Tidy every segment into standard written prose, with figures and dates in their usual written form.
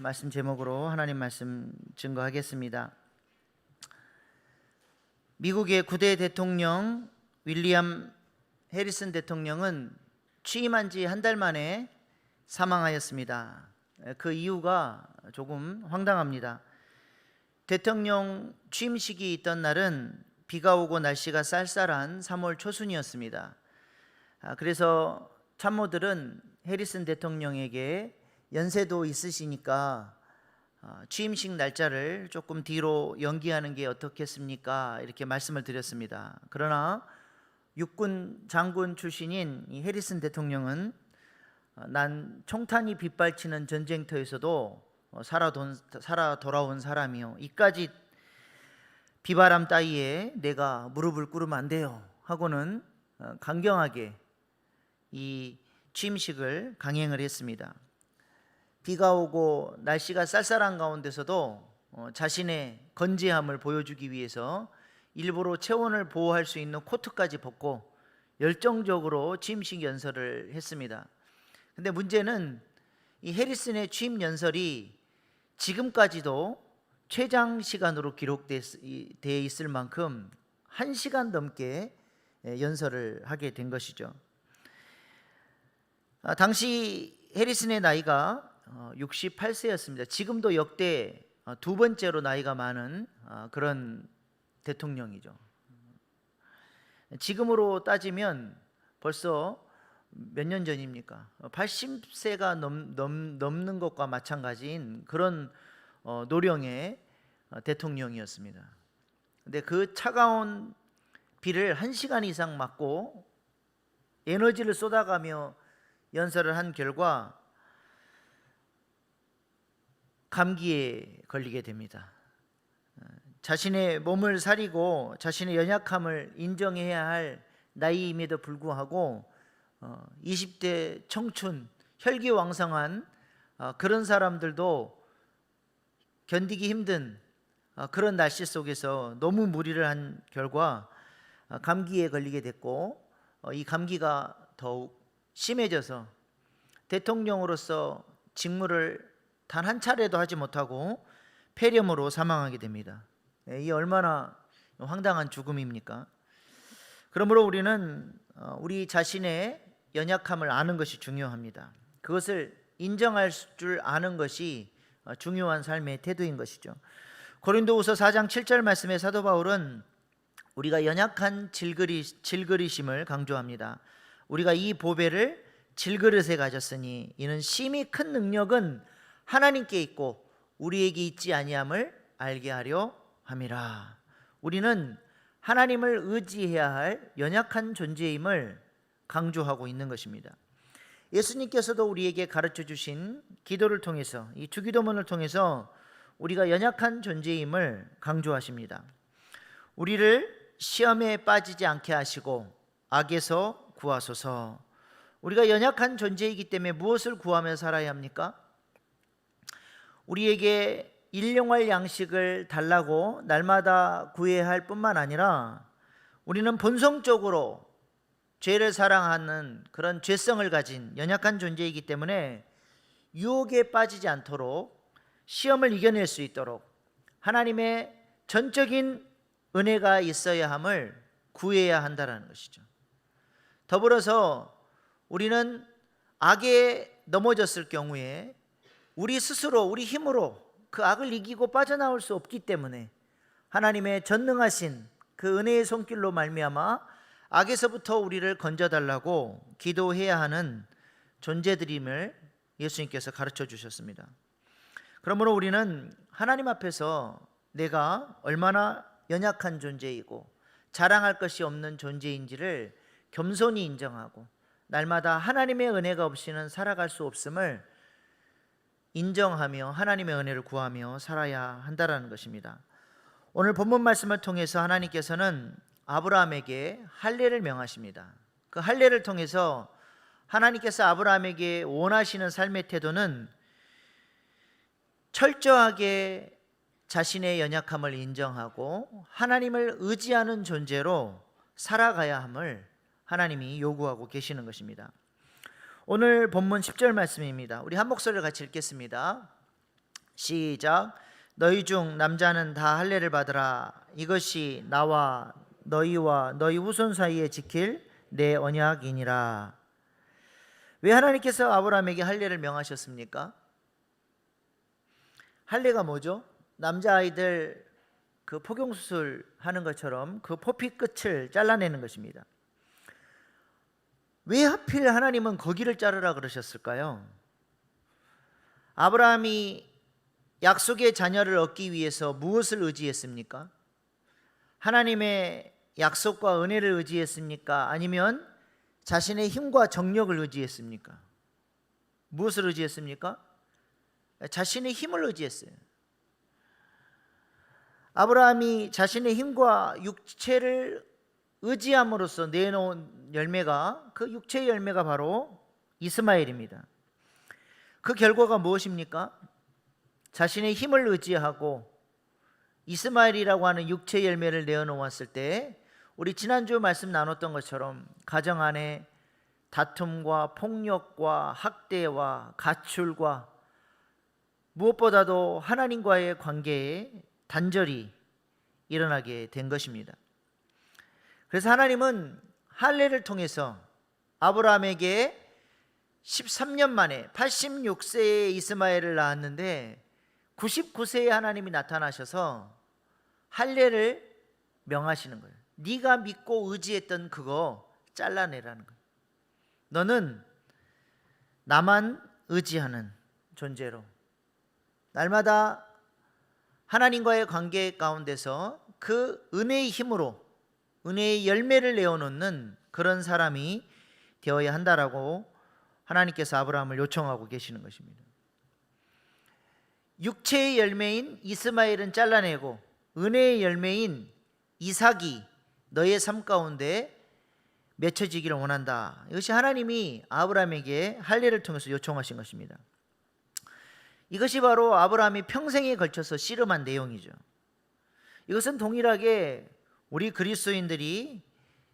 말씀 제목으로 하나님 말씀 증거하겠습니다. 미국의 9대 대통령 윌리엄 해리슨 대통령은 취임한 지 한 달 만에 사망하였습니다. 그 이유가 조금 황당합니다. 대통령 취임식이 있던 날은 비가 오고 날씨가 쌀쌀한 3월 초순이었습니다. 그래서 참모들은 해리슨 대통령에게 연세도 있으시니까 취임식 날짜를 조금 뒤로 연기하는 게 어떻겠습니까? 이렇게 말씀을 드렸습니다. 그러나 육군 장군 출신인 이 해리슨 대통령은 난 총탄이 빗발치는 전쟁터에서도 살아 돌아온 사람이요, 이까지 비바람 따위에 내가 무릎을 꿇으면 안 돼요 하고는 강경하게 이 취임식을 강행을 했습니다. 비가 오고 날씨가 쌀쌀한 가운데서도 자신의 건재함을 보여주기 위해서 일부러 체온을 보호할 수 있는 코트까지 벗고 열정적으로 취임식 연설을 했습니다. 근데 문제는 이 해리슨의 취임 연설이 지금까지도 최장 시간으로 기록되어 있을 만큼 1시간 넘게 연설을 하게 된 것이죠. 당시 해리슨의 나이가 68세였습니다. 지금도 역대 두 번째로 나이가 많은 그런 대통령이죠. 지금으로 따지면 벌써 몇 년 전입니까? 80세가 넘는 것과 마찬가지인 그런 노령의 대통령이었습니다. 근데 그 차가운 비를 1시간 이상 맞고 에너지를 쏟아가며 연설을 한 결과 감기에 걸리게 됩니다. 자신의 몸을 사리고 자신의 연약함을 인정해야 할 나이임에도 불구하고 20대 청춘 혈기왕성한 그런 사람들도 견디기 힘든 그런 날씨 속에서 너무 무리를 한 결과 감기에 걸리게 됐고, 이 감기가 더욱 심해져서 대통령으로서 직무를 단 한 차례도 하지 못하고 폐렴으로 사망하게 됩니다. 이 얼마나 황당한 죽음입니까? 그러므로 우리는 우리 자신의 연약함을 아는 것이 중요합니다. 그것을 인정할 줄 아는 것이 중요한 삶의 태도인 것이죠. 고린도후서 4장 7절 말씀에 사도 바울은 우리가 연약한 질그리심을 강조합니다. 우리가 이 보배를 질그릇에 가졌으니 이는 심히 큰 능력은 하나님께 있고 우리에게 있지 아니함을 알게 하려 함이라. 우리는 하나님을 의지해야 할 연약한 존재임을 강조하고 있는 것입니다. 예수님께서도 우리에게 가르쳐 주신 기도를 통해서, 이 주기도문을 통해서 우리가 연약한 존재임을 강조하십니다. 우리를 시험에 빠지지 않게 하시고 악에서 구하소서. 우리가 연약한 존재이기 때문에 무엇을 구하며 살아야 합니까? 우리에게 일용할 양식을 달라고 날마다 구해야 할 뿐만 아니라 우리는 본성적으로 죄를 사랑하는 그런 죄성을 가진 연약한 존재이기 때문에 유혹에 빠지지 않도록, 시험을 이겨낼 수 있도록 하나님의 전적인 은혜가 있어야 함을 구해야 한다는 것이죠. 더불어서 우리는 악에 넘어졌을 경우에 우리 스스로 우리 힘으로 그 악을 이기고 빠져나올 수 없기 때문에 하나님의 전능하신 그 은혜의 손길로 말미암아 악에서부터 우리를 건져달라고 기도해야 하는 존재들임을 예수님께서 가르쳐 주셨습니다. 그러므로 우리는 하나님 앞에서 내가 얼마나 연약한 존재이고 자랑할 것이 없는 존재인지를 겸손히 인정하고 날마다 하나님의 은혜가 없이는 살아갈 수 없음을 인정하며 하나님의 은혜를 구하며 살아야 한다는 것입니다. 오늘 본문 말씀을 통해서 하나님께서는 아브라함에게 할례를 명하십니다. 그 할례를 통해서 하나님께서 아브라함에게 원하시는 삶의 태도는 철저하게 자신의 연약함을 인정하고 하나님을 의지하는 존재로 살아가야 함을 하나님이 요구하고 계시는 것입니다. 오늘 본문 10절 말씀입니다. 우리 한 목소리를 같이 읽겠습니다. 시작. 너희 중 남자는 다 할례를 받으라. 이것이 나와 너희와 너희 후손 사이에 지킬 내 언약이니라. 왜 하나님께서 아브라함에게 할례를 명하셨습니까? 할례가 뭐죠? 남자아이들 그 포경수술 하는 것처럼 그 포피 끝을 잘라내는 것입니다. 왜 하필 하나님은 거기를 자르라 그러셨을까요? 아브라함이 약속의 자녀를 얻기 위해서 무엇을 의지했습니까? 하나님의 약속과 은혜를 의지했습니까? 아니면 자신의 힘과 정력을 의지했습니까? 무엇을 의지했습니까? 자신의 힘을 의지했어요. 아브라함이 자신의 힘과 육체를 의지함으로써 내놓은 열매가, 그 육체의 열매가 바로 이스마엘입니다. 그 결과가 무엇입니까? 자신의 힘을 의지하고 이스마엘이라고 하는 육체의 열매를 내어놓았을 때, 우리 지난주 말씀 나눴던 것처럼 가정 안에 다툼과 폭력과 학대와 가출과 무엇보다도 하나님과의 관계에 단절이 일어나게 된 것입니다. 그래서 하나님은 할례를 통해서 아브라함에게 13년 만에 86세의 이스마엘을 낳았는데 99세에 하나님이 나타나셔서 할례를 명하시는 거예요. 네가 믿고 의지했던 그거 잘라내라는 거예요. 너는 나만 의지하는 존재로 날마다 하나님과의 관계 가운데서 그 은혜의 힘으로 은혜의 열매를 내어놓는 그런 사람이 되어야 한다라고 하나님께서 아브라함을 요청하고 계시는 것입니다. 육체의 열매인 이스마엘은 잘라내고 은혜의 열매인 이삭이 너의 삶 가운데 맺혀지기를 원한다. 이것이 하나님이 아브라함에게 할례를 통해서 요청하신 것입니다. 이것이 바로 아브라함이 평생에 걸쳐서 씨름한 내용이죠. 이것은 동일하게 우리 그리스도인들이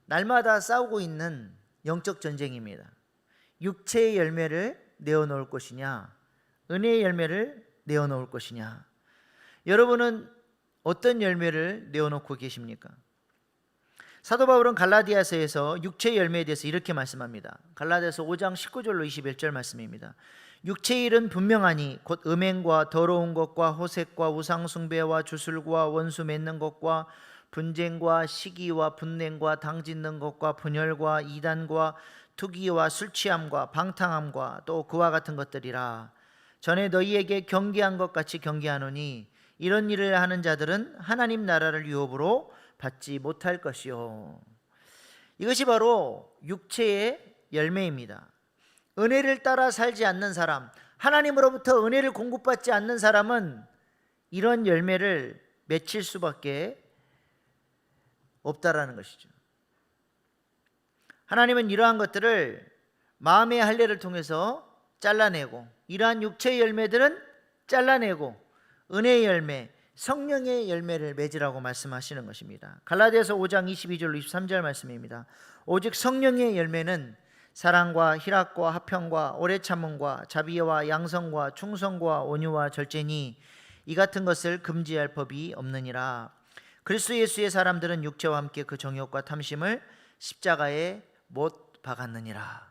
날마다 싸우고 있는 영적 전쟁입니다. 육체의 열매를 내어놓을 것이냐, 은혜의 열매를 내어놓을 것이냐. 여러분은 어떤 열매를 내어놓고 계십니까? 사도 바울은 갈라디아서에서 육체의 열매에 대해서 이렇게 말씀합니다. 갈라디아서 5장 19절로 21절 말씀입니다. 육체의 일은 분명하니 곧 음행과 더러운 것과 호색과 우상숭배와 주술과 원수 맺는 것과 분쟁과 시기와 분냉과 당짓는 것과 분열과 이단과 투기와 술취함과 방탕함과 또 그와 같은 것들이라. 전에 너희에게 경계한 것 같이 경계하노니 이런 일을 하는 자들은 하나님 나라를 유업으로 받지 못할 것이요. 이것이 바로 육체의 열매입니다. 은혜를 따라 살지 않는 사람, 하나님으로부터 은혜를 공급받지 않는 사람은 이런 열매를 맺힐 수밖에 없다라는 것이죠. 하나님은 이러한 것들을 마음의 할례를 통해서 잘라내고, 이러한 육체의 열매들은 잘라내고 은혜의 열매, 성령의 열매를 맺으라고 말씀하시는 것입니다. 갈라디아서 5장 22절로 23절 말씀입니다. 오직 성령의 열매는 사랑과 희락과 화평과 오래 참음과 자비와 양성과 충성과 온유와 절제니 이 같은 것을 금지할 법이 없느니라. 그리스도 예수의 사람들은 육체와 함께 그 정욕과 탐심을 십자가에 못 박았느니라.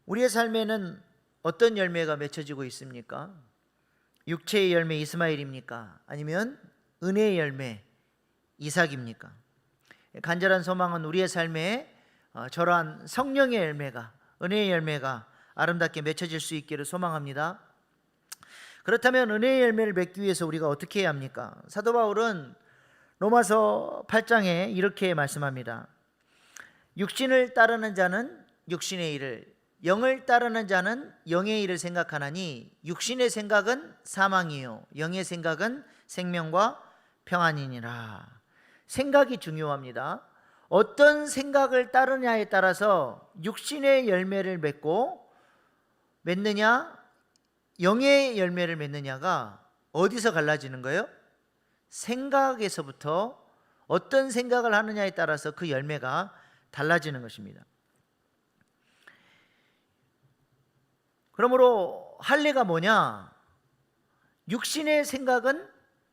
우리의 삶에는 어떤 열매가 맺혀지고 있습니까? 육체의 열매 이스마엘입니까? 아니면 은혜의 열매 이삭입니까? 간절한 소망은 우리의 삶에 저러한 성령의 열매가, 은혜의 열매가 아름답게 맺혀질 수 있기를 소망합니다. 그렇다면 은혜의 열매를 맺기 위해서 우리가 어떻게 해야 합니까? 사도 바울은 로마서 8장에 이렇게 말씀합니다. 육신을 따르는 자는 육신의 일을, 영을 따르는 자는 영의 일을 생각하나니 육신의 생각은 사망이요 영의 생각은 생명과 평안이니라. 생각이 중요합니다. 어떤 생각을 따르냐에 따라서 육신의 열매를 맺느냐 영의 열매를 맺느냐가 어디서 갈라지는 거예요? 생각에서부터 어떤 생각을 하느냐에 따라서 그 열매가 달라지는 것입니다. 그러므로 할례가 뭐냐? 육신의 생각은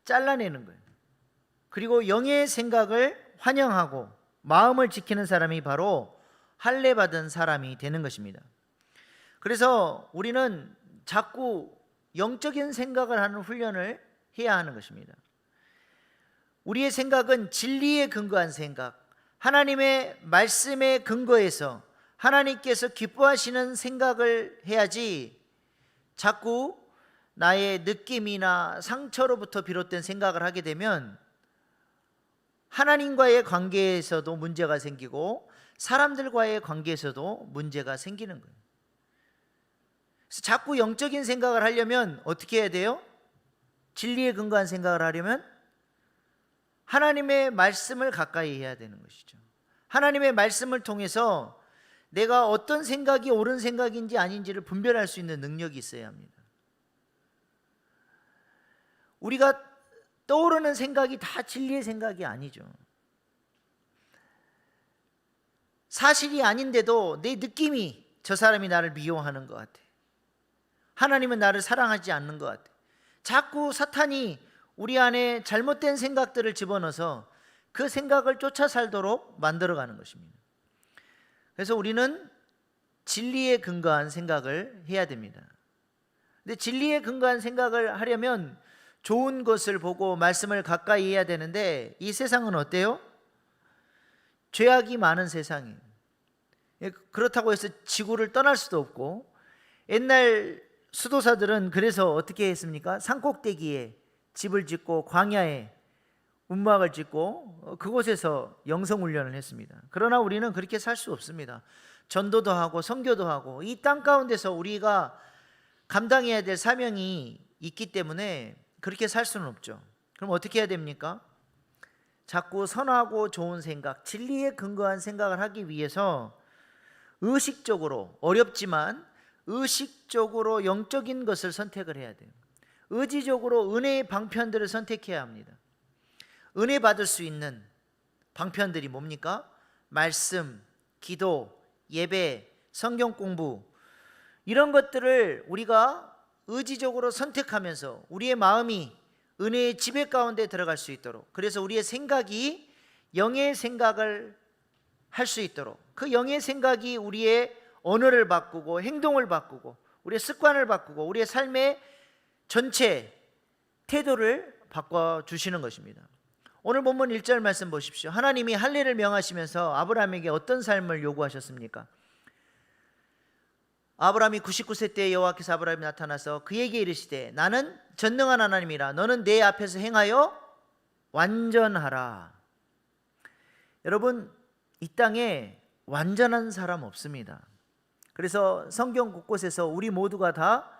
잘라내는 거예요. 그리고 영의 생각을 환영하고 마음을 지키는 사람이 바로 할례 받은 사람이 되는 것입니다. 그래서 우리는 자꾸 영적인 생각을 하는 훈련을 해야 하는 것입니다. 우리의 생각은 진리에 근거한 생각, 하나님의 말씀에 근거해서 하나님께서 기뻐하시는 생각을 해야지, 자꾸 나의 느낌이나 상처로부터 비롯된 생각을 하게 되면 하나님과의 관계에서도 문제가 생기고 사람들과의 관계에서도 문제가 생기는 거예요. 그래서 자꾸 영적인 생각을 하려면 어떻게 해야 돼요? 진리에 근거한 생각을 하려면 하나님의 말씀을 가까이 해야 되는 것이죠. 하나님의 말씀을 통해서 내가 어떤 생각이 옳은 생각인지 아닌지를 분별할 수 있는 능력이 있어야 합니다. 우리가 떠오르는 생각이 다 진리의 생각이 아니죠. 사실이 아닌데도 내 느낌이 저 사람이 나를 미워하는 것 같아, 하나님은 나를 사랑하지 않는 것 같아, 자꾸 사탄이 우리 안에 잘못된 생각들을 집어넣어서 그 생각을 쫓아 살도록 만들어가는 것입니다. 그래서 우리는 진리에 근거한 생각을 해야 됩니다. 근데 진리에 근거한 생각을 하려면 좋은 것을 보고 말씀을 가까이 해야 되는데, 이 세상은 어때요? 죄악이 많은 세상이에요. 그렇다고 해서 지구를 떠날 수도 없고, 옛날 수도사들은 그래서 어떻게 했습니까? 산꼭대기에 집을 짓고 광야에 운막을 짓고 그곳에서 영성훈련을 했습니다. 그러나 우리는 그렇게 살 수 없습니다. 전도도 하고 선교도 하고 이 땅 가운데서 우리가 감당해야 될 사명이 있기 때문에 그렇게 살 수는 없죠. 그럼 어떻게 해야 됩니까? 자꾸 선하고 좋은 생각, 진리에 근거한 생각을 하기 위해서 의식적으로, 어렵지만 의식적으로 영적인 것을 선택을 해야 돼요. 의지적으로 은혜의 방편들을 선택해야 합니다. 은혜 받을 수 있는 방편들이 뭡니까? 말씀, 기도, 예배, 성경 공부, 이런 것들을 우리가 의지적으로 선택하면서 우리의 마음이 은혜의 지배 가운데 들어갈 수 있도록, 그래서 우리의 생각이 영의 생각을 할 수 있도록, 그 영의 생각이 우리의 언어를 바꾸고 행동을 바꾸고 우리의 습관을 바꾸고 우리의 삶의 전체 태도를 바꿔주시는 것입니다. 오늘 본문 1절 말씀 보십시오. 하나님이 할례를 명하시면서 아브라함에게 어떤 삶을 요구하셨습니까? 아브라함이 99세 때 여호와께서 아브라함에 나타나서 그에게 이르시되 나는 전능한 하나님이라, 너는 내 앞에서 행하여 완전하라. 여러분, 이 땅에 완전한 사람 없습니다. 그래서 성경 곳곳에서 우리 모두가 다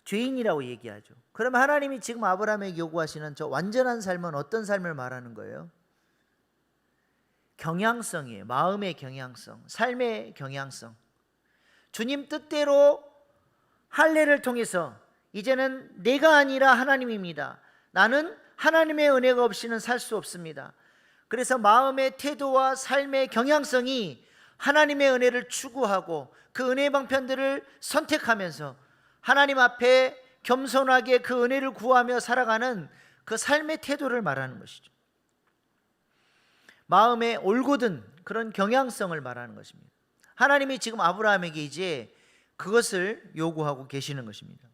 죄인이라고 얘기하죠. 그러면 하나님이 지금 아브라함에게 요구하시는 저 완전한 삶은 어떤 삶을 말하는 거예요? 경향성이에요. 마음의 경향성, 삶의 경향성. 주님 뜻대로 할례를 통해서 이제는 내가 아니라 하나님입니다. 나는 하나님의 은혜가 없이는 살 수 없습니다. 그래서 마음의 태도와 삶의 경향성이 하나님의 은혜를 추구하고 그 은혜 방편들을 선택하면서 하나님 앞에 겸손하게 그 은혜를 구하며 살아가는 그 삶의 태도를 말하는 것이죠. 마음에 올곧은 그런 경향성을 말하는 것입니다. 하나님이 지금 아브라함에게 이제 그것을 요구하고 계시는 것입니다.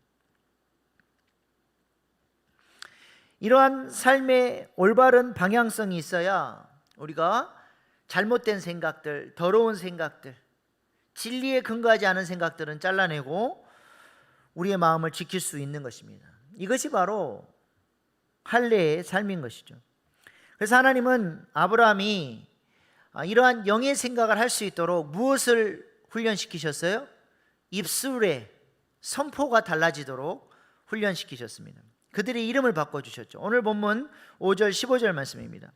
이러한 삶의 올바른 방향성이 있어야 우리가 잘못된 생각들, 더러운 생각들, 진리에 근거하지 않은 생각들은 잘라내고 우리의 마음을 지킬 수 있는 것입니다. 이것이 바로 할례의 삶인 것이죠. 그래서 하나님은 아브라함이 이러한 영의 생각을 할 수 있도록 무엇을 훈련시키셨어요? 입술의 선포가 달라지도록 훈련시키셨습니다. 그들의 이름을 바꿔주셨죠. 오늘 본문 5절 15절 말씀입니다.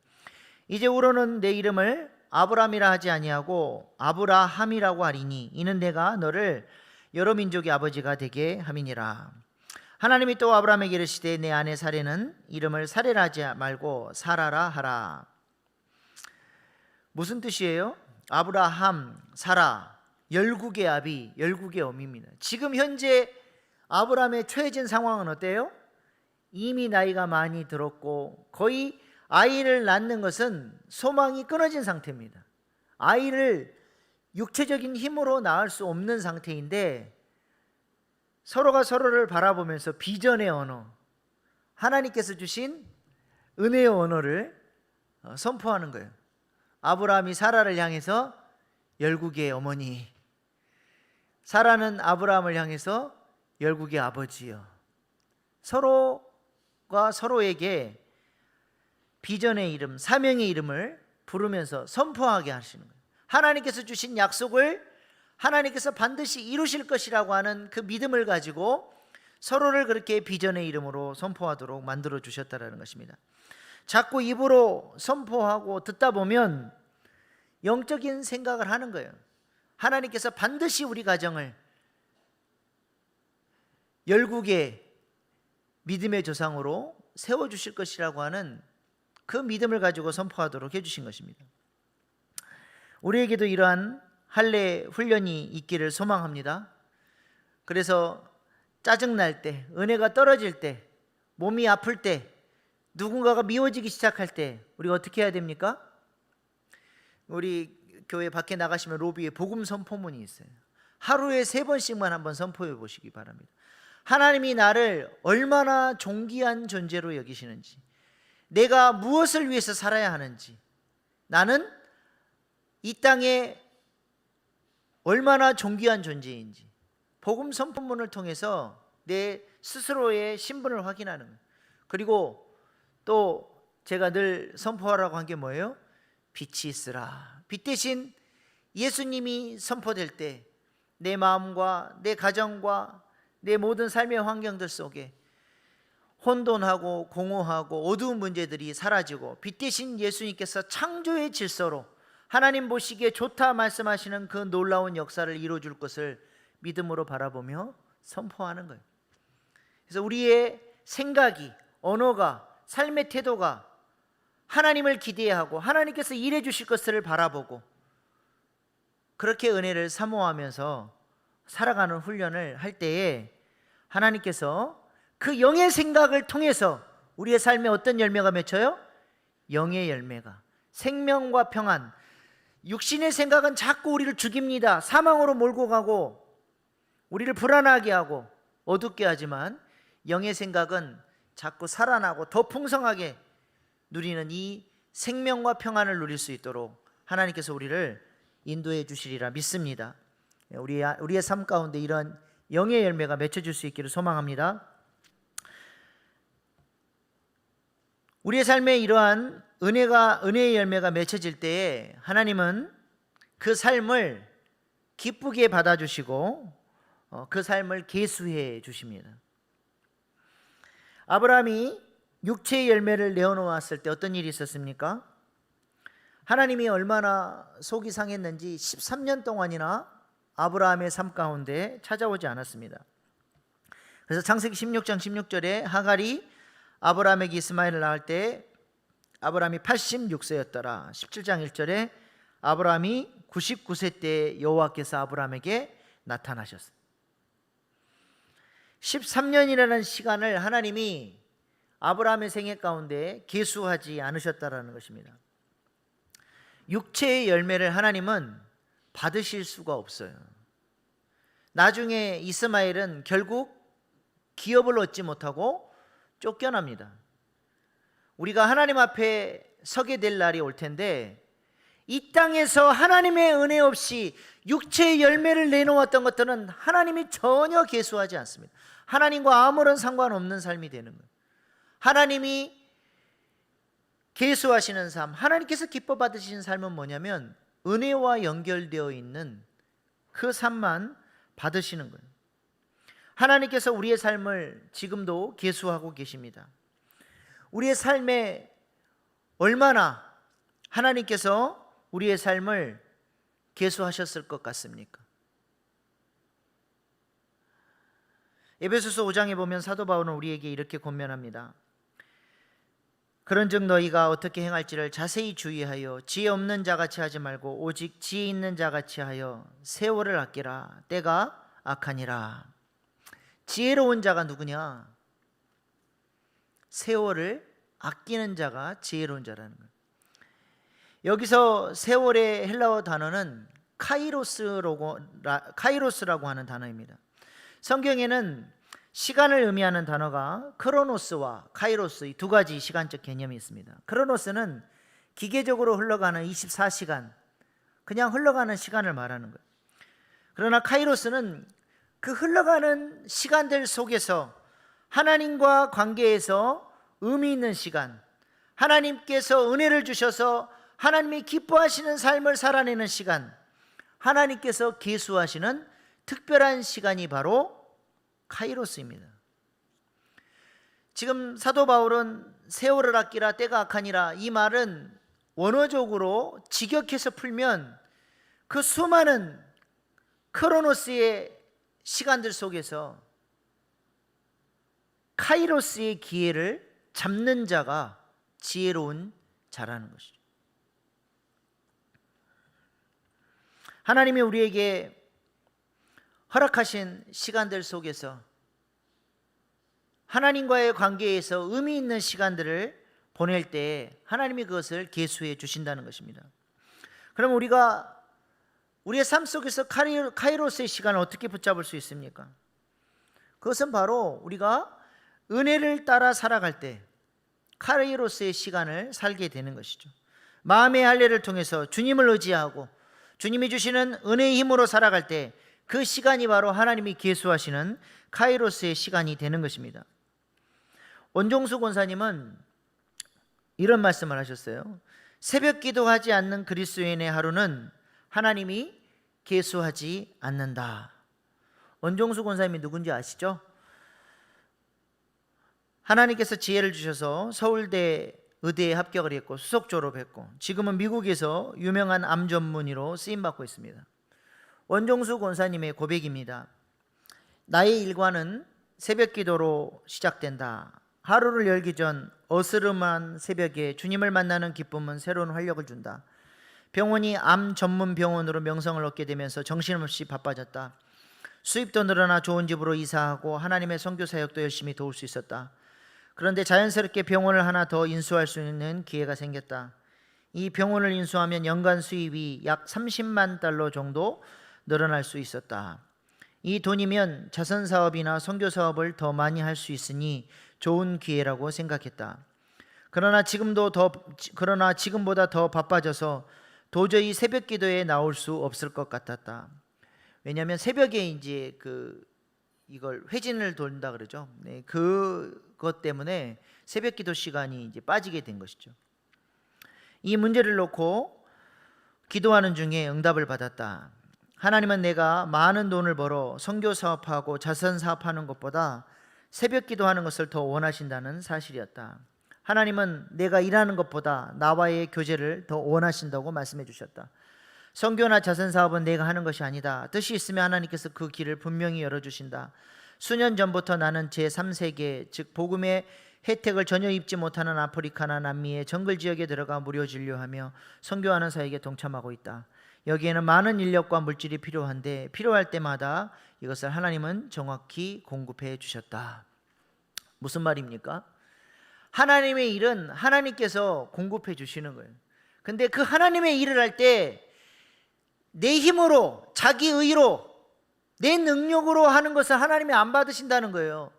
이제후로는 내 이름을 아브라함이라 하지 아니하고 아브라함이라고 하리니 이는 내가 너를 여러 민족의 아버지가 되게 함이니라. 하나님이 또 아브라함에게 이르시되 내 아내 사레는 이름을 사레라 하지 말고 사라라 하라. 무슨 뜻이에요? 아브라함, 사라, 열국의 아비, 열국의 어미입니다. 지금 현재 아브라함의 처해진 상황은 어때요? 이미 나이가 많이 들었고 거의 아이를 낳는 것은 소망이 끊어진 상태입니다. 아이를 육체적인 힘으로 낳을 수 없는 상태인데 서로가 서로를 바라보면서 비전의 언어, 하나님께서 주신 은혜의 언어를 선포하는 거예요. 아브라함이 사라를 향해서 열국의 어머니, 사라는 아브라함을 향해서 열국의 아버지요. 서로가 서로에게 비전의 이름, 사명의 이름을 부르면서 선포하게 하시는 거예요. 하나님께서 주신 약속을 하나님께서 반드시 이루실 것이라고 하는 그 믿음을 가지고 서로를 그렇게 비전의 이름으로 선포하도록 만들어 주셨다는 것입니다. 자꾸 입으로 선포하고 듣다 보면 영적인 생각을 하는 거예요. 하나님께서 반드시 우리 가정을 열국의 믿음의 조상으로 세워주실 것이라고 하는 그 믿음을 가지고 선포하도록 해주신 것입니다. 우리에게도 이러한 할례 훈련이 있기를 소망합니다. 그래서 짜증날 때, 은혜가 떨어질 때, 몸이 아플 때, 누군가가 미워지기 시작할 때 우리가 어떻게 해야 됩니까? 우리 교회 밖에 나가시면 로비에 복음 선포문이 있어요. 하루에 3번씩만 한번 선포해 보시기 바랍니다. 하나님이 나를 얼마나 존귀한 존재로 여기시는지, 내가 무엇을 위해서 살아야 하는지, 나는 이 땅에 얼마나 존귀한 존재인지 복음 선포문을 통해서 내 스스로의 신분을 확인하는 거예요. 그리고 또 제가 늘 선포하라고 한 게 뭐예요? 빛이 있으라. 빛 대신 예수님이 선포될 때 내 마음과 내 가정과 내 모든 삶의 환경들 속에 혼돈하고 공허하고 어두운 문제들이 사라지고 빛 대신 예수님께서 창조의 질서로 하나님 보시기에 좋다 말씀하시는 그 놀라운 역사를 이루어줄 것을 믿음으로 바라보며 선포하는 거예요. 그래서 우리의 생각이, 언어가, 삶의 태도가 하나님을 기대하고 하나님께서 일해 주실 것을 바라보고 그렇게 은혜를 사모하면서 살아가는 훈련을 할 때에 하나님께서 그 영의 생각을 통해서 우리의 삶에 어떤 열매가 맺혀요? 영의 열매가, 생명과 평안. 육신의 생각은 자꾸 우리를 죽입니다. 사망으로 몰고 가고 우리를 불안하게 하고 어둡게 하지만 영의 생각은 자꾸 살아나고 더 풍성하게 누리는 이 생명과 평안을 누릴 수 있도록 하나님께서 우리를 인도해 주시리라 믿습니다. 우리의 삶 가운데 이런 영의 열매가 맺혀질 수 있기를 소망합니다. 우리의 삶에 이러한 은혜의 열매가 맺혀질 때에 하나님은 그 삶을 기쁘게 받아주시고 그 삶을 계수해 주십니다. 아브라함이 육체의 열매를 내어놓았을 때 어떤 일이 있었습니까? 하나님이 얼마나 속이 상했는지 13년 동안이나 아브라함의 삶 가운데 찾아오지 않았습니다. 그래서 창세기 16장 16절에 하갈이 아브라함에게 이스마엘을 낳을 때 아브라함이 86세였더라. 17장 1절에 아브라함이 99세 때 여호와께서 아브라함에게 나타나셨어요. 13년이라는 시간을 하나님이 아브라함의 생애 가운데 계수하지 않으셨다라는 것입니다. 육체의 열매를 하나님은 받으실 수가 없어요. 나중에 이스마엘은 결국 기업을 얻지 못하고 쫓겨납니다. 우리가 하나님 앞에 서게 될 날이 올 텐데 이 땅에서 하나님의 은혜 없이 육체의 열매를 내놓았던 것들은 하나님이 전혀 계수하지 않습니다. 하나님과 아무런 상관없는 삶이 되는 거예요. 하나님이 계수하시는 삶, 하나님께서 기뻐 받으시는 삶은 뭐냐면 은혜와 연결되어 있는 그 삶만 받으시는 거예요. 하나님께서 우리의 삶을 지금도 계수하고 계십니다. 우리의 삶에 얼마나 하나님께서 우리의 삶을 계수하셨을 것 같습니까? 에베소서 5장에 보면 사도 바울은 우리에게 이렇게 권면합니다. 그런즉 너희가 어떻게 행할지를 자세히 주의하여 지혜 없는 자같이 하지 말고 오직 지혜 있는 자같이 하여 세월을 아끼라. 때가 악하니라. 지혜로운 자가 누구냐? 세월을 아끼는 자가 지혜로운 자라는 거예요. 여기서 세월의 헬라어 단어는 카이로스라고 하는 단어입니다. 성경에는 시간을 의미하는 단어가 크로노스와 카이로스 이 두 가지 시간적 개념이 있습니다. 크로노스는 기계적으로 흘러가는 24시간, 그냥 흘러가는 시간을 말하는 거예요. 그러나 카이로스는 그 흘러가는 시간들 속에서 하나님과 관계에서 의미 있는 시간, 하나님께서 은혜를 주셔서 하나님이 기뻐하시는 삶을 살아내는 시간, 하나님께서 계수하시는 특별한 시간이 바로 카이로스입니다. 지금 사도 바울은 세월을 아끼라 때가 악하니라, 이 말은 원어적으로 직역해서 풀면 그 수많은 크로노스의 시간들 속에서 카이로스의 기회를 잡는 자가 지혜로운 자라는 것이죠. 하나님이 우리에게 허락하신 시간들 속에서 하나님과의 관계에서 의미 있는 시간들을 보낼 때 하나님이 그것을 계수해 주신다는 것입니다. 그럼 우리가 우리의 삶 속에서 카이로스의 시간을 어떻게 붙잡을 수 있습니까? 그것은 바로 우리가 은혜를 따라 살아갈 때 카이로스의 시간을 살게 되는 것이죠. 마음의 할례를 통해서 주님을 의지하고 주님이 주시는 은혜의 힘으로 살아갈 때 그 시간이 바로 하나님이 계수하시는 카이로스의 시간이 되는 것입니다. 원종수 권사님은 이런 말씀을 하셨어요. 새벽 기도하지 않는 그리스도인의 하루는 하나님이 계수하지 않는다. 원종수 권사님이 누군지 아시죠? 하나님께서 지혜를 주셔서 서울대 의대에 합격을 했고 수석 졸업했고 지금은 미국에서 유명한 암 전문의로 쓰임받고 있습니다. 원종수 권사님의 고백입니다. 나의 일과는 새벽 기도로 시작된다. 하루를 열기 전 어스름한 새벽에 주님을 만나는 기쁨은 새로운 활력을 준다. 병원이 암 전문 병원으로 명성을 얻게 되면서 정신없이 바빠졌다. 수입도 늘어나 좋은 집으로 이사하고 하나님의 선교 사역도 열심히 도울 수 있었다. 그런데 자연스럽게 병원을 하나 더 인수할 수 있는 기회가 생겼다. 이 병원을 인수하면 연간 수입이 약 30만 달러 정도 늘어날 수 있었다. 이 돈이면 자선사업이나 선교사업을 더 많이 할 수 있으니 좋은 기회라고 생각했다. 그러나 지금보다 더 바빠져서 도저히 새벽 기도에 나올 수 없을 것 같았다. 왜냐하면 새벽에 이제 이걸 회진을 돈다 그러죠. 네, 그것 때문에 새벽 기도 시간이 이제 빠지게 된 것이죠. 이 문제를 놓고 기도하는 중에 응답을 받았다. 하나님은 내가 많은 돈을 벌어 선교 사업하고 자선 사업하는 것보다 새벽 기도하는 것을 더 원하신다는 사실이었다. 하나님은 내가 일하는 것보다 나와의 교제를 더 원하신다고 말씀해 주셨다. 선교나 자선 사업은 내가 하는 것이 아니다. 뜻이 있으면 하나님께서 그 길을 분명히 열어주신다. 수년 전부터 나는 제3세계 즉 복음의 혜택을 전혀 입지 못하는 아프리카나 남미의 정글 지역에 들어가 무료 진료하며 선교하는 사역에 동참하고 있다. 여기에는 많은 인력과 물질이 필요한데 필요할 때마다 이것을 하나님은 정확히 공급해 주셨다. 무슨 말입니까? 하나님의 일은 하나님께서 공급해 주시는 거예요. 근데 그 하나님의 일을 할 때 내 힘으로, 자기 의로, 내 능력으로 하는 것을 하나님이 안 받으신다는 거예요.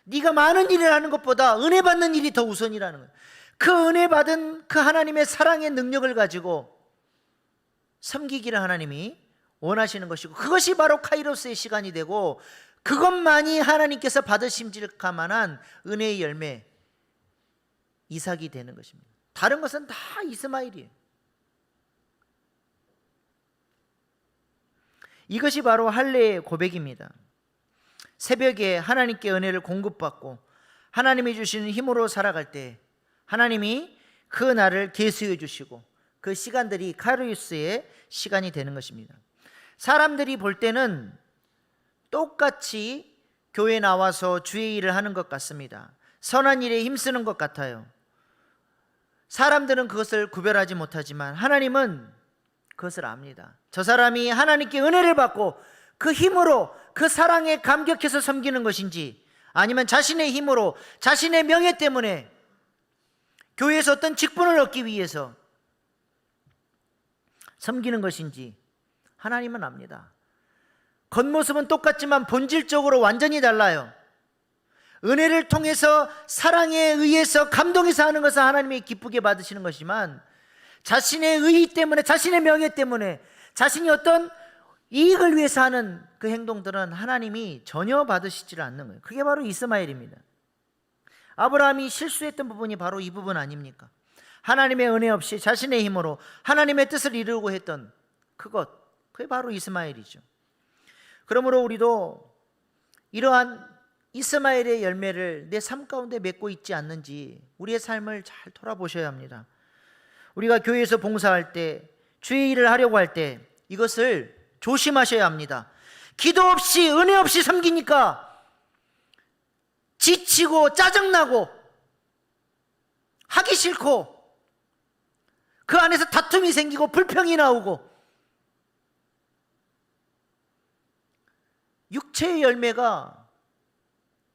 네가 많은 일을 하는 것보다 은혜 받는 일이 더 우선이라는 거예요. 그 은혜 받은 그 하나님의 사랑의 능력을 가지고 섬기기를 하나님이 원하시는 것이고 그것이 바로 카이로스의 시간이 되고 그것만이 하나님께서 받으심질까 만한 은혜의 열매 이삭이 되는 것입니다. 다른 것은 다 이스마엘이에요. 이것이 바로 할례의 고백입니다. 새벽에 하나님께 은혜를 공급받고 하나님이 주시는 힘으로 살아갈 때 하나님이 그 날을 계수해 주시고 그 시간들이 카이로스의 시간이 되는 것입니다. 사람들이 볼 때는 똑같이 교회에 나와서 주의 일을 하는 것 같습니다. 선한 일에 힘쓰는 것 같아요. 사람들은 그것을 구별하지 못하지만 하나님은 그것을 압니다. 저 사람이 하나님께 은혜를 받고 그 힘으로 그 사랑에 감격해서 섬기는 것인지 아니면 자신의 힘으로, 자신의 명예 때문에 교회에서 어떤 직분을 얻기 위해서 섬기는 것인지 하나님은 압니다. 겉모습은 똑같지만 본질적으로 완전히 달라요. 은혜를 통해서 사랑에 의해서 감동해서 하는 것은 하나님이 기쁘게 받으시는 것이지만 자신의 의의 때문에, 자신의 명예 때문에, 자신이 어떤 이익을 위해서 하는 그 행동들은 하나님이 전혀 받으시지 않는 거예요. 그게 바로 이스마엘입니다. 아브라함이 실수했던 부분이 바로 이 부분 아닙니까? 하나님의 은혜 없이 자신의 힘으로 하나님의 뜻을 이루고 했던 그게 바로 이스마엘이죠. 그러므로 우리도 이러한 이스마엘의 열매를 내 삶 가운데 맺고 있지 않는지 우리의 삶을 잘 돌아보셔야 합니다. 우리가 교회에서 봉사할 때, 주의 일을 하려고 할 때 이것을 조심하셔야 합니다. 기도 없이, 은혜 없이 섬기니까 지치고 짜증나고 하기 싫고 그 안에서 다툼이 생기고 불평이 나오고 육체의 열매가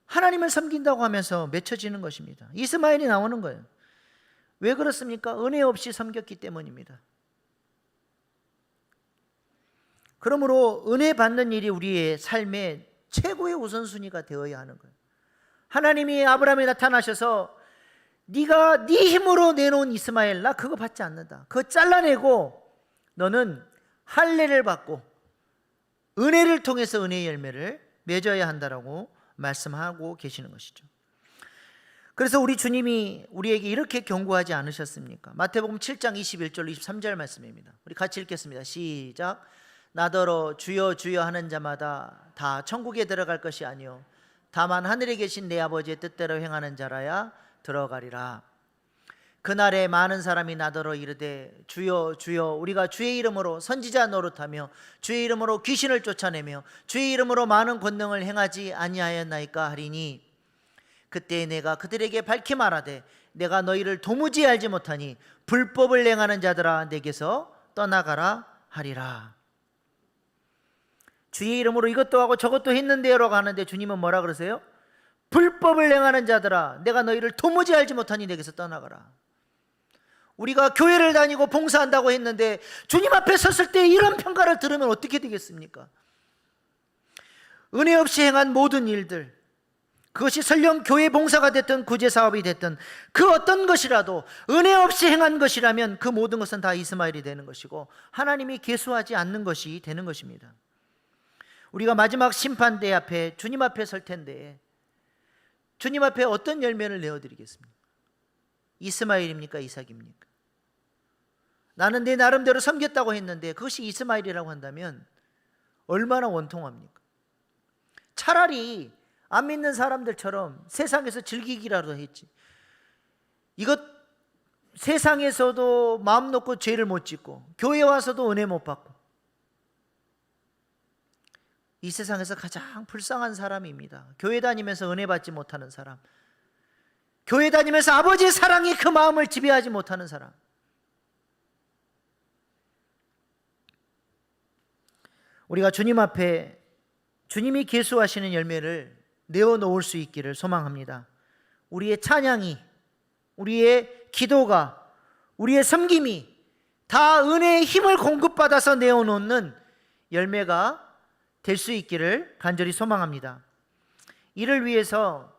하나님을 섬긴다고 하면서 맺혀지는 것입니다. 이스마엘이 나오는 거예요. 왜 그렇습니까? 은혜 없이 섬겼기 때문입니다. 그러므로 은혜 받는 일이 우리의 삶의 최고의 우선순위가 되어야 하는 거예요. 하나님이 아브라함에 나타나셔서 네가 네 힘으로 내놓은 이스마엘, 나 그거 받지 않는다. 그거 잘라내고 너는 할례를 받고 은혜를 통해서 은혜의 열매를 맺어야 한다라고 말씀하고 계시는 것이죠. 그래서 우리 주님이 우리에게 이렇게 경고하지 않으셨습니까? 마태복음 7장 21절 23절 말씀입니다. 우리 같이 읽겠습니다. 시작. 나더러 주여 주여 하는 자마다 다 천국에 들어갈 것이 아니요 다만 하늘에 계신 내 아버지의 뜻대로 행하는 자라야 들어가리라. 그날에 많은 사람이 나더러 이르되 주여 주여 우리가 주의 이름으로 선지자 노릇하며 주의 이름으로 귀신을 쫓아내며 주의 이름으로 많은 권능을 행하지 아니하였나이까 하리니 그때 내가 그들에게 밝히 말하되 내가 너희를 도무지 알지 못하니 불법을 행하는 자들아 내게서 떠나가라 하리라. 주의 이름으로 이것도 하고 저것도 했는데요라고 하는데 주님은 뭐라 그러세요? 불법을 행하는 자들아 내가 너희를 도무지 알지 못하니 내게서 떠나가라. 우리가 교회를 다니고 봉사한다고 했는데 주님 앞에 섰을 때 이런 평가를 들으면 어떻게 되겠습니까? 은혜 없이 행한 모든 일들, 그것이 설령 교회 봉사가 됐든 구제 사업이 됐든 그 어떤 것이라도 은혜 없이 행한 것이라면 그 모든 것은 다 이스마엘이 되는 것이고 하나님이 계수하지 않는 것이 되는 것입니다. 우리가 마지막 심판대 앞에 주님 앞에 설 텐데 주님 앞에 어떤 열매를 내어드리겠습니까? 이스마엘입니까? 이삭입니까? 나는 내 나름대로 섬겼다고 했는데 그것이 이스마엘이라고 한다면 얼마나 원통합니까? 차라리 안 믿는 사람들처럼 세상에서 즐기기라도 했지. 이것 세상에서도 마음 놓고 죄를 못 짓고 교회 와서도 은혜 못 받고 이 세상에서 가장 불쌍한 사람입니다. 교회 다니면서 은혜 받지 못하는 사람, 교회 다니면서 아버지의 사랑이 그 마음을 지배하지 못하는 사람. 우리가 주님 앞에 주님이 계수하시는 열매를 내어놓을 수 있기를 소망합니다. 우리의 찬양이, 우리의 기도가, 우리의 섬김이 다 은혜의 힘을 공급받아서 내어놓는 열매가 될 수 있기를 간절히 소망합니다. 이를 위해서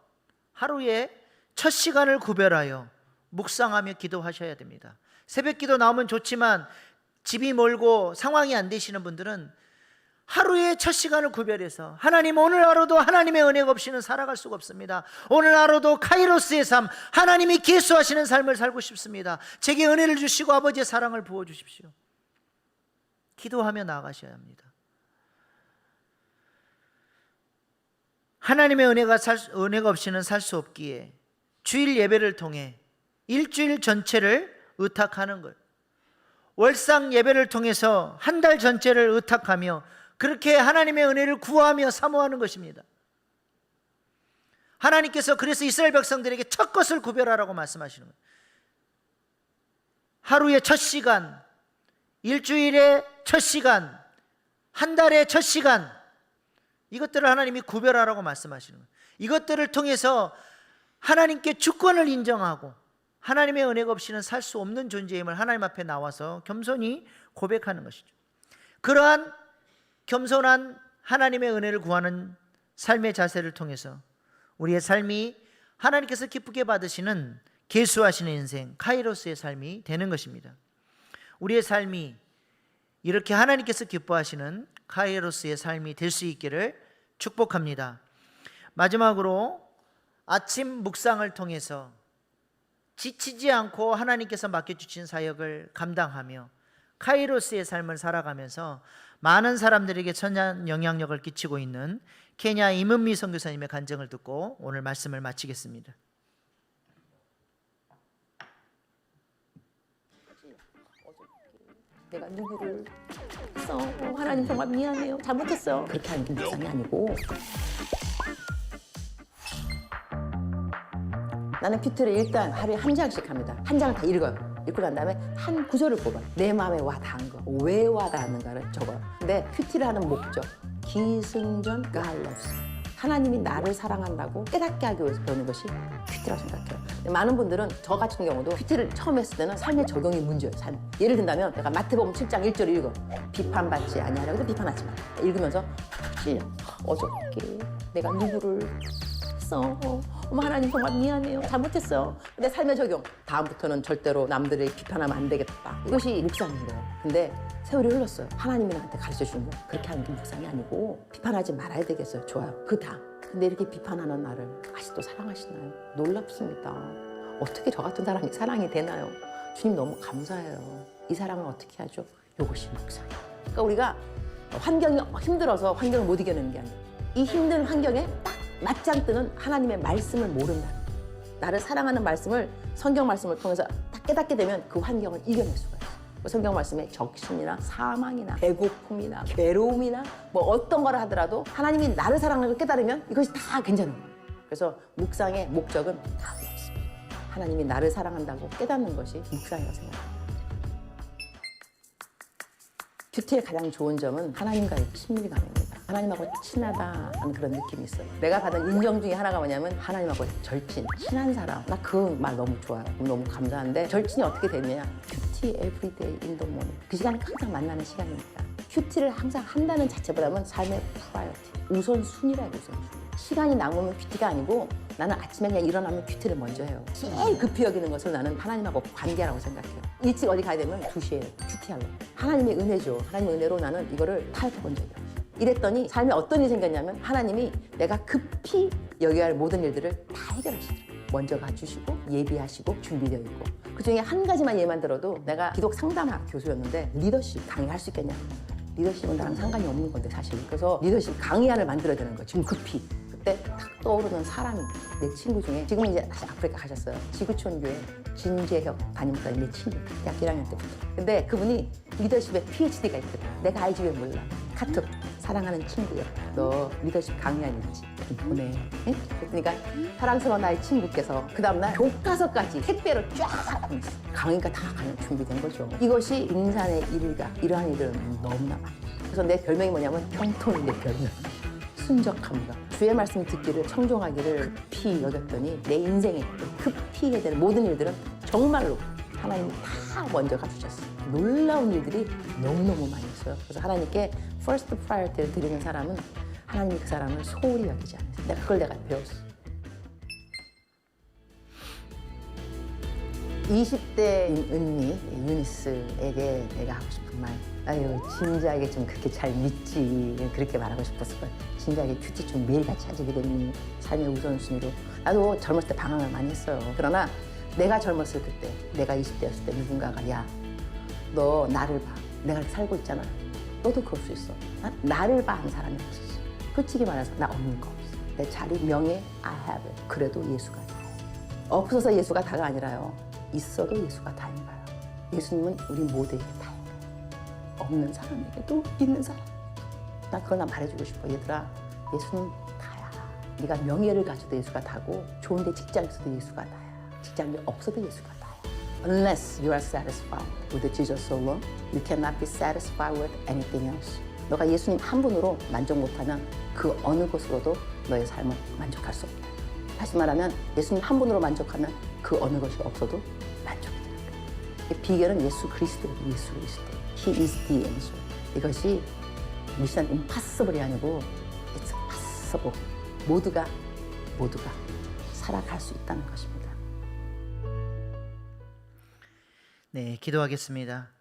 하루에 첫 시간을 구별하여 묵상하며 기도하셔야 됩니다. 새벽 기도 나오면 좋지만 집이 멀고 상황이 안 되시는 분들은 하루에 첫 시간을 구별해서 하나님 오늘 하루도 하나님의 은혜가 없이는 살아갈 수가 없습니다. 오늘 하루도 카이로스의 삶, 하나님이 계수하시는 삶을 살고 싶습니다. 제게 은혜를 주시고 아버지의 사랑을 부어주십시오. 기도하며 나아가셔야 합니다. 하나님의 은혜가 없이는 살 수 없기에 주일 예배를 통해 일주일 전체를 의탁하는 것, 월상 예배를 통해서 한 달 전체를 의탁하며 그렇게 하나님의 은혜를 구하며 사모하는 것입니다. 하나님께서 그래서 이스라엘 백성들에게 첫 것을 구별하라고 말씀하시는 거예요. 하루의 첫 시간, 일주일의 첫 시간, 한 달의 첫 시간, 이것들을 하나님이 구별하라고 말씀하시는 거예요. 이것들을 통해서 하나님께 주권을 인정하고 하나님의 은혜가 없이는 살 수 없는 존재임을 하나님 앞에 나와서 겸손히 고백하는 것이죠. 그러한 겸손한 하나님의 은혜를 구하는 삶의 자세를 통해서 우리의 삶이 하나님께서 기쁘게 받으시는 계수하시는 인생, 카이로스의 삶이 되는 것입니다. 우리의 삶이 이렇게 하나님께서 기뻐하시는 카이로스의 삶이 될 수 있기를 축복합니다. 마지막으로 아침 묵상을 통해서 지치지 않고 하나님께서 맡겨주신 사역을 감당하며 카이로스의 삶을 살아가면서 많은 사람들에게 선한 영향력을 끼치고 있는 케냐 임은미 선교사님의 간증을 듣고 오늘 말씀을 마치겠습니다. 내가 누구를 했어? 하나님 정말 미안해요. 잘못했어. 그렇게 하는 게 묵상이 아니고 나는 큐티를 일단 하루에 한 장씩 합니다. 한 장을 다 읽어요. 읽고 난 다음에 한 구절을 뽑아요. 내 마음에 와 닿은 거. 왜 와 닿는가를 적어요. 근데 큐티를 하는 목적. 기승전 God loves me. 하나님이 나를 사랑한다고 깨닫게 하기 위해서 배우는 것이 큐티라고 생각해요. 근데 많은 분들은 저 같은 경우도 큐티를 처음 했을 때는 삶의 적용이 문제예요. 삶. 예를 든다면 내가 마태복음 7장 1절 읽어. 비판받지 아니하라고 해도 비판하지 마. 읽으면서 찔려. 어저께 내가 누구를 했어. 어머 하나님 정말 미안해요. 잘못했어. 내 삶의 적용. 다음부터는 절대로 남들을 비판하면 안 되겠다. 이것이 묵상인 거예요. 근데 세월이 흘렀어요. 하나님이 나한테 가르쳐 주는 거예요. 그렇게 하는 게 묵상이 아니고 비판하지 말아야 되겠어요. 좋아요. 그 다음. 근데 이렇게 비판하는 나를 아직도 사랑하시나요? 놀랍습니다. 어떻게 저 같은 사람이 사랑이 되나요? 주님 너무 감사해요. 이 사랑을 어떻게 하죠? 이것이 묵상이에요. 그러니까 우리가 환경이 힘들어서 환경을 못 이겨내는 게 아니에요. 이 힘든 환경에 딱 맞짱 뜨는 하나님의 말씀을 모른다. 나를 사랑하는 말씀을 성경 말씀을 통해서 딱 깨닫게 되면 그 환경을 이겨낼 수가 있어요. 성경 말씀에 적신이나 사망이나 배고픔이나 괴로움이나 뭐 어떤 거를 하더라도 하나님이 나를 사랑하는 걸 깨달으면 이것이 다 괜찮은 거예요. 그래서 묵상의 목적은 다 없습니다. 하나님이 나를 사랑한다고 깨닫는 것이 묵상이라고 생각합니다. 큐티의 가장 좋은 점은 하나님과의 친밀감입니다. 하나님하고 친하다는 그런 느낌이 있어요. 내가 받은 인정 중에 하나가 뭐냐면 하나님하고 절친, 친한 사람. 나 그 말 너무 좋아요. 너무 감사한데 절친이 어떻게 되느냐. 큐티 everyday in the morning. 그 시간이 항상 만나는 시간입니다. 큐티를 항상 한다는 자체보다는 삶의 priority. 우선순위라고 우선순위. 시간이 남으면 큐티가 아니고 나는 아침에 그냥 일어나면 큐티를 먼저 해요. 제일 급히 여기는 것을 나는 하나님하고 관계라고 생각해요. 일찍 어디 가야 되면 2시에 큐티하려고. 하나님의 은혜죠. 하나님의 은혜로 나는 이거를 타협해본 적이 없어요. 이랬더니 삶에 어떤 일이 생겼냐면 하나님이 내가 급히 여겨야 할 모든 일들을 다 해결하시더라고요. 먼저 가주시고 예비하시고 준비되어 있고 그중에 한 가지만 예만 들어도 내가 기독 상담학 교수였는데 리더십 강의할 수 있겠냐. 리더십은 나랑 상관이 없는 건데 사실. 그래서 리더십 강의안을 만들어야 되는 거예요. 지금 급히. 그때 탁 떠오르는 사람이 내 친구 중에 지금 이제 다시 아프리카 가셨어요. 지구촌 교회 진재혁 담임과 내 친구 대학 1학년 때부터. 근데 그분이 리더십에 PhD가 있거든. 내가 알지 왜 몰라. 카톡 사랑하는 친구야. 너 리더십 강의안 있지? 좀 보내. 응? 그러니까 사랑스러운 나의 친구께서 그 다음날 교과서까지 택배로 쫙 보냈어. 강의가 다 가는 준비된 거죠. 이것이 인산의 일가 이러한 일은 너무나 많아. 그래서 내 별명이 뭐냐면 형통이 내 별명. 순적함과 주의 말씀 듣기를 청종하기를 급히 여겼더니 내 인생에 급히 해야 되는 모든 일들은 정말로 하나님이 다 먼저 가주셨어요. 놀라운 일들이 너무너무 많이 있어요. 그래서 하나님께 first priority를 드리는 사람은 하나님이 그 사람을 소홀히 여기지 않으세요. 그걸 내가 배웠어. 20대 은미 유니스에게 내가 하고 싶은 말. 아유 진작에 좀 그렇게 잘 믿지. 그렇게 말하고 싶었을 거야. 진작에 큐티 좀 매일같이 하지 그랬니. 삶의 우선순위로. 나도 젊었을 때 방황을 많이 했어요. 그러나 내가 젊었을 그때 내가 20대였을 때 누군가가 야 너 나를 봐. 내가 이렇게 살고 있잖아. 너도 그럴 수 있어. 나를 봐 하는 사람이 없었어. 솔직히 말해서 나 없는 거 없어. 내 자리 명예 I have it. 그래도 예수가 다예요. 없어서 예수가 다가 아니라요. 있어도 예수가 다인 거예요. 예수님은 우리 모두에게 다인 거예요. 없는 사람에게도 있는 사람. 나 그걸 나 말해주고 싶어. 얘들아 예수는 다야. 네가 명예를 가져도 예수가 다고 좋은데 직장에서도 예수가 다야. 직장이 없어도 예수가 다야. Unless you are satisfied with Jesus alone, you cannot be satisfied with anything else. 너가 예수님 한 분으로 만족 못하면 그 어느 곳으로도 너의 삶은 만족할 수 없다. 다시 말하면 예수님 한 분으로 만족하면 그 어느 것이 없어도 만족이 되는 거예요. 비결은 예수 그리스도입니다. 예수 그리스도. He is the answer. 이것이 미션 임파서블이 아니고 It's possible. 모두가 살아갈 수 있다는 것입니다. 네, 기도하겠습니다.